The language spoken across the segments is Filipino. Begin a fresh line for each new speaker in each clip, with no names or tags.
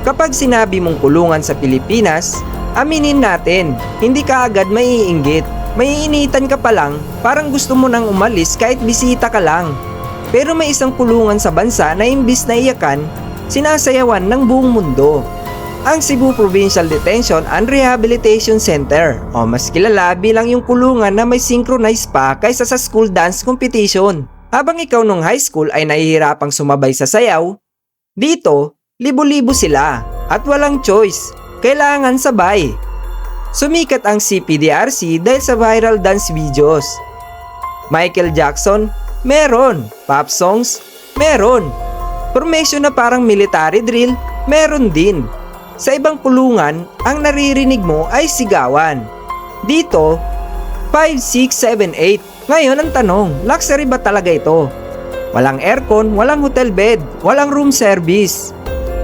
Kapag sinabi mong kulungan sa Pilipinas, aminin natin, hindi ka agad maiinggit. Maiinitan ka pa lang, parang gusto mo nang umalis kahit bisita ka lang. Pero may isang kulungan sa bansa na imbis na iyakan, sinasayawan ng buong mundo. Ang Cebu Provincial Detention and Rehabilitation Center, o mas kilala bilang yung kulungan na may synchronize pa kaysa sa school dance competition. Habang ikaw nung high school ay nahihirapang sumabay sa sayaw, dito, libo-libo sila at walang choice, kailangan sabay. Sumikat ang CPDRC dahil sa viral dance videos. Michael Jackson, meron. Pop songs, meron. Formation na parang military drill, meron din. Sa ibang kulungan, ang naririnig mo ay sigawan. Dito, 5, 6, 7, 8. Ngayon ang tanong, luxury ba talaga ito? Walang aircon, walang hotel bed, walang room service.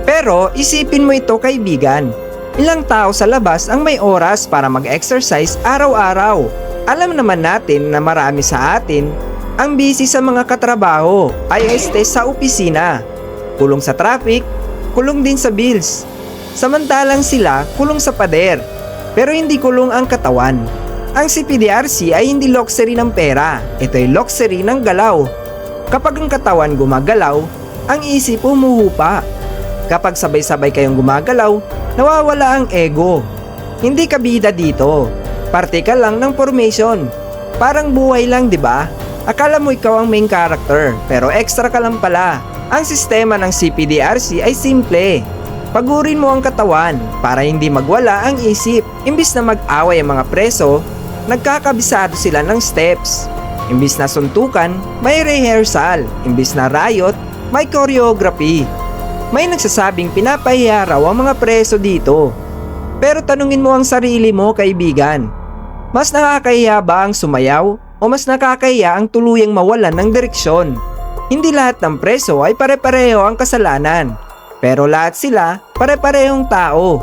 Pero isipin mo ito, kaibigan. Ilang tao sa labas ang may oras para mag-exercise araw-araw. Alam naman natin na marami sa atin ang busy sa mga katrabaho, IST sa opisina, kulong sa traffic, kulong din sa bills. Samantalang sila kulong sa pader, pero hindi kulong ang katawan. Ang CPDRC ay hindi luxury ng pera, ito ay luxury ng galaw. Kapag ang katawan gumagalaw, ang isip humuhupa. Kapag sabay-sabay kayong gumagalaw, nawawala ang ego. Hindi ka bida dito. Parte ka lang ng formation. Parang buhay lang, di ba? Akala mo ikaw ang main character, pero extra ka lang pala. Ang sistema ng CPDRC ay simple. Pagurin mo ang katawan para hindi magwala ang isip. Imbis na mag-away ang mga preso, nagkakabisado sila ng steps. Imbis na suntukan, may rehearsal. Imbis na riot, may choreography. May nagsasabing pinapahiya raw ang mga preso dito. Pero tanungin mo ang sarili mo, kaibigan. Mas nakakahiya ba ang sumayaw o mas nakakahiya ang tuluyang mawalan ng direksyon? Hindi lahat ng preso ay pare-pareho ang kasalanan. Pero lahat sila pare-parehong tao.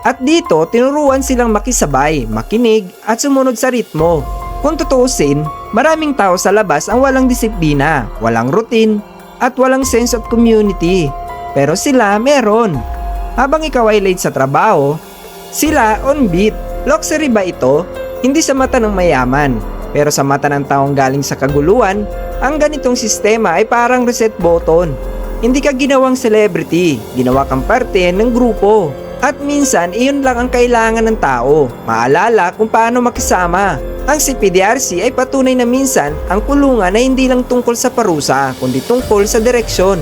At dito tinuruan silang makisabay, makinig at sumunod sa ritmo. Kung tutuusin, maraming tao sa labas ang walang disiplina, walang routine at walang sense of community. Pero sila meron. Habang ikaw ay late sa trabaho, sila on beat. Luxury ba ito? Hindi sa mata ng mayaman. Pero sa mata ng taong galing sa kaguluhan, ang ganitong sistema ay parang reset button. Hindi ka ginawang celebrity, ginawa kang parte ng grupo. At minsan, iyon lang ang kailangan ng tao, maalala kung paano makisama. Ang CPDRC ay patunay na minsan ang kulungan ay hindi lang tungkol sa parusa, kundi tungkol sa direksyon.